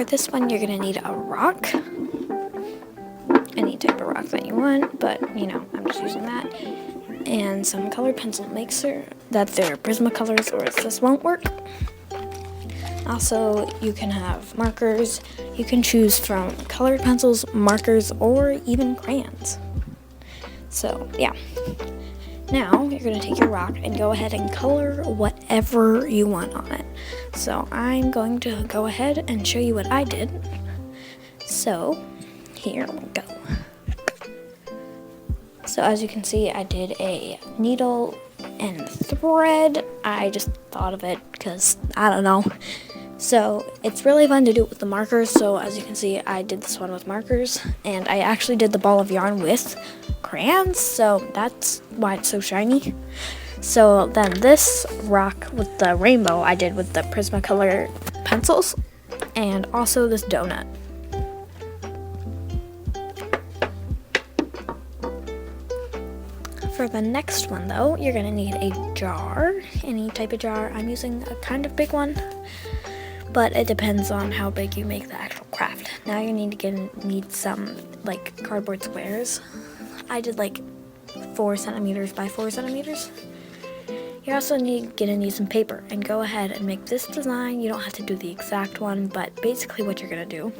this one, you're gonna need a rock. Any type of rock that you want, but you know, I'm just using that. And some colored pencil. Make sure that they're Prismacolors or this won't work. Also, you can have markers. You can choose from colored pencils, markers, or even crayons. So, yeah. Now, you're going to take your rock and go ahead and color whatever you want on it. So, I'm going to go ahead and show you what I did. So, here we go. So, as you can see, I did a needle and thread. I just thought of it because, I don't know. So, it's really fun to do it with the markers. So, as you can see, I did this one with markers. And I actually did the ball of yarn with crayons. So, that's why it's so shiny. So, then this rock with the rainbow I did with the Prismacolor pencils. And also this donut. For the next one, though, you're going to need a jar. Any type of jar. I'm using a kind of big one. But it depends on how big you make the actual craft. Now you need some like cardboard squares. I did like 4 centimeters by 4 centimeters. You're also gonna need some paper, and go ahead and make this design. You don't have to do the exact one, but basically what you're gonna do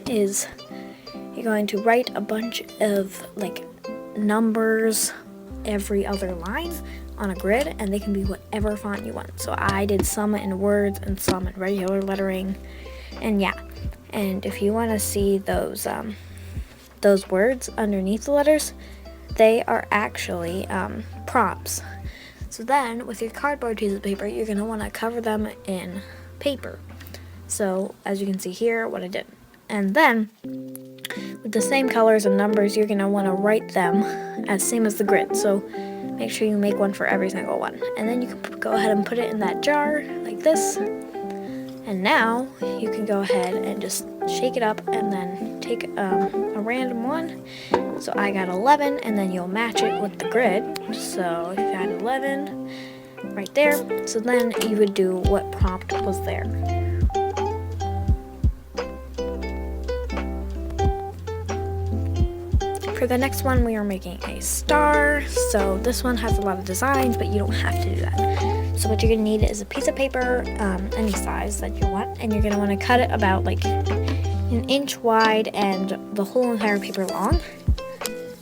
is you're going to write a bunch of like numbers every other line on a grid, and they can be whatever font you want. So I did some in words and some in regular lettering, and yeah. And if you want to see those words underneath the letters, they are actually prompts. So then, with your cardboard piece of paper, you're going to want to cover them in paper. So as you can see here, what I did. And then, with the same colors and numbers, you're going to want to write them as same as the grid. So make sure you make one for every single one. And then you can go ahead and put it in that jar like this. And now you can go ahead and just shake it up and then take a random one. So I got 11, and then you'll match it with the grid. So if you got 11 right there, so then you would do what prompt was there. For the next one, we are making a star. So this one has a lot of designs, but you don't have to do that. So what you're gonna need is a piece of paper, any size that you want, and you're gonna want to cut it about like 1 inch wide and the whole entire paper long.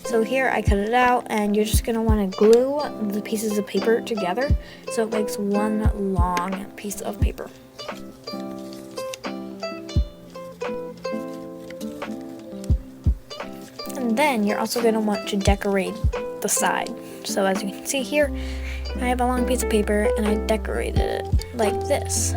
So here I cut it out, and you're just gonna want to glue the pieces of paper together so it makes one long piece of paper. And then you're also going to want to decorate the side. So as you can see here, I have a long piece of paper and I decorated it like this.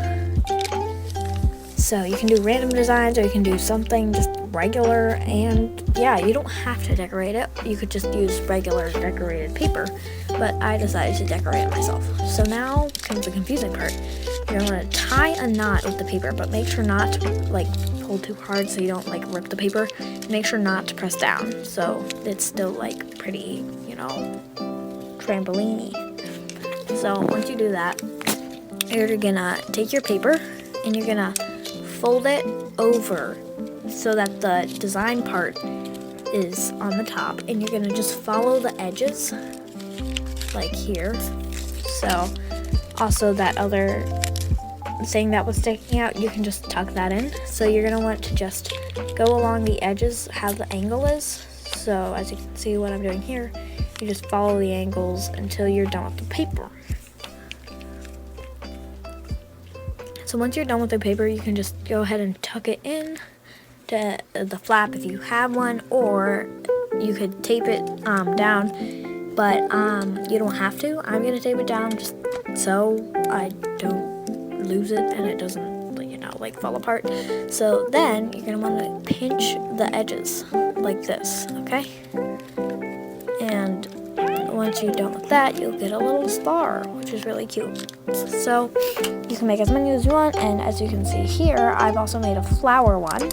So you can do random designs, or you can do something just regular, and yeah, you don't have to decorate it. You could just use regular decorated paper, but I decided to decorate it myself. So now comes the confusing part. You're going to want to tie a knot with the paper, but make sure not to like pull too hard so you don't like rip the paper. Make sure not to press down so it's still like pretty, you know, trampoline-y. So once you do that, you're gonna take your paper and you're gonna fold it over so that the design part is on the top, and you're gonna just follow the edges like here. So also that other thing that was sticking out, you can just tuck that in. So you're gonna want to just go along the edges how the angle is. So as you can see what I'm doing here, you just follow the angles until you're done with the paper. So once you're done with the paper, you can just go ahead and tuck it in to the flap if you have one, or you could tape it down, but you don't have to. I'm gonna tape it down just so I don't lose it and it doesn't, you know, like fall apart. So then you're gonna want to pinch the edges like this, okay? And once you're done with that, you'll get a little star, which is really cute. So you can make as many as you want, and as you can see here, I've also made a flower one.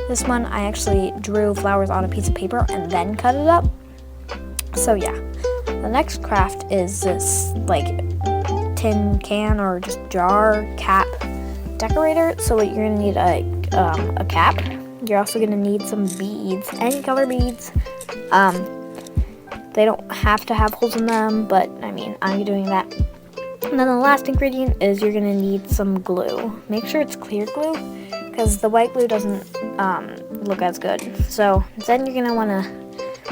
This one I actually drew flowers on a piece of paper and then cut it up. So yeah, the next craft is this like tin can or just jar cap decorator, so you're gonna need a cap. You're also gonna need some beads, any color beads. They don't have to have holes in them, but I mean, I'm doing that. And then the last ingredient is you're gonna need some glue. Make sure it's clear glue, because the white glue doesn't look as good. So then you're gonna wanna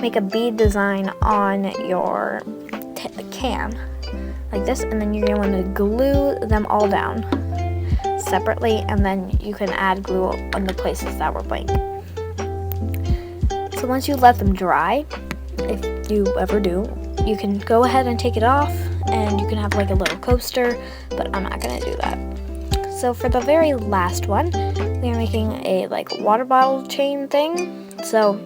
make a bead design on your can, like this, and then you're gonna wanna glue them all down separately, and then you can add glue on the places that were blank. So once you let them dry, if you ever do, you can go ahead and take it off, and you can have like a little coaster, but I'm not gonna do that. So for the very last one, we are making a like water bottle chain thing. So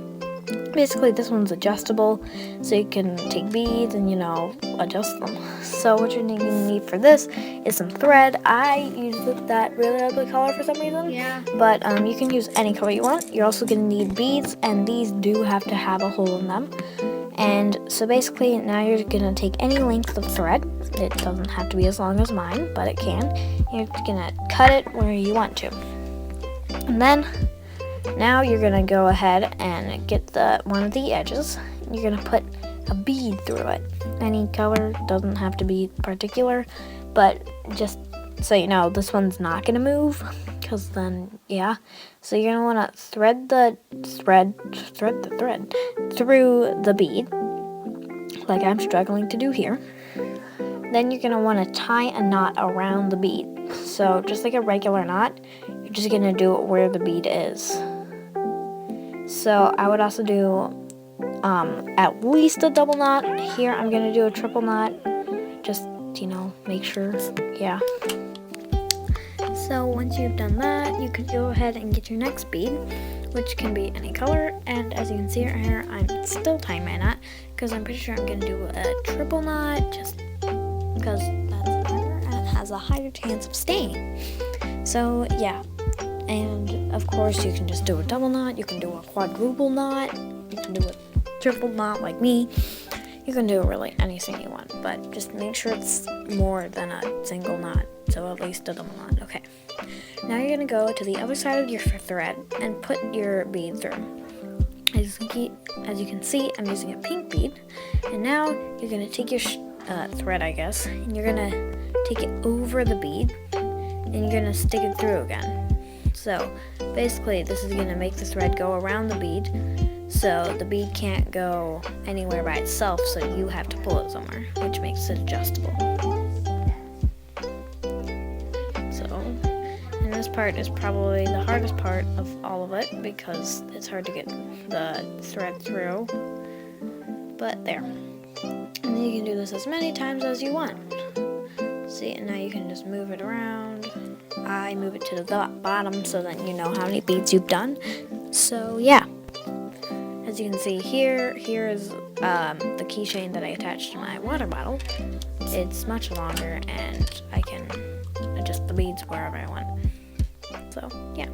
basically this one's adjustable, so you can take beads and, you know, adjust them. So what you're going to need for this is some thread. I use that really ugly color for some reason. Yeah. But you can use any color you want. You're also going to need beads, and these do have to have a hole in them. And so basically now you're going to take any length of thread. It doesn't have to be as long as mine, but it can. You're going to cut it where you want to. And then now you're gonna go ahead and get one of the edges. You're gonna put a bead through it. Any color, doesn't have to be particular, but just so you know, this one's not gonna move, because then, yeah. So you're gonna wanna thread the thread through the bead, like I'm struggling to do here. Then you're gonna wanna tie a knot around the bead. So just like a regular knot, you're just gonna do it where the bead is. So I would also do at least a double knot. Here I'm gonna do a triple knot, just, you know, make sure, yeah. So once you've done that, you can go ahead and get your next bead, which can be any color. And as you can see right here, I'm still tying my knot, because I'm pretty sure I'm gonna do a triple knot, just because that's harder and it has a higher chance of staying. So yeah. And of course you can just do a double knot, you can do a quadruple knot, you can do a triple knot like me. You can do really anything you want, but just make sure it's more than a single knot, so at least a double knot. Okay. Now you're gonna go to the other side of your thread and put your bead through. As you can see, I'm using a pink bead, and now you're gonna take your thread, I guess, and you're gonna take it over the bead, and you're gonna stick it through again. So basically this is going to make the thread go around the bead, so the bead can't go anywhere by itself, so you have to pull it somewhere, which makes it adjustable. So, and this part is probably the hardest part of all of it, because it's hard to get the thread through, but there. And then you can do this as many times as you want. See, and now you can just move it around. I move it to the bottom so that you know how many beads you've done. So yeah, as you can see here is the keychain that I attached to my water bottle. It's much longer, and I can adjust the beads wherever I want. So yeah.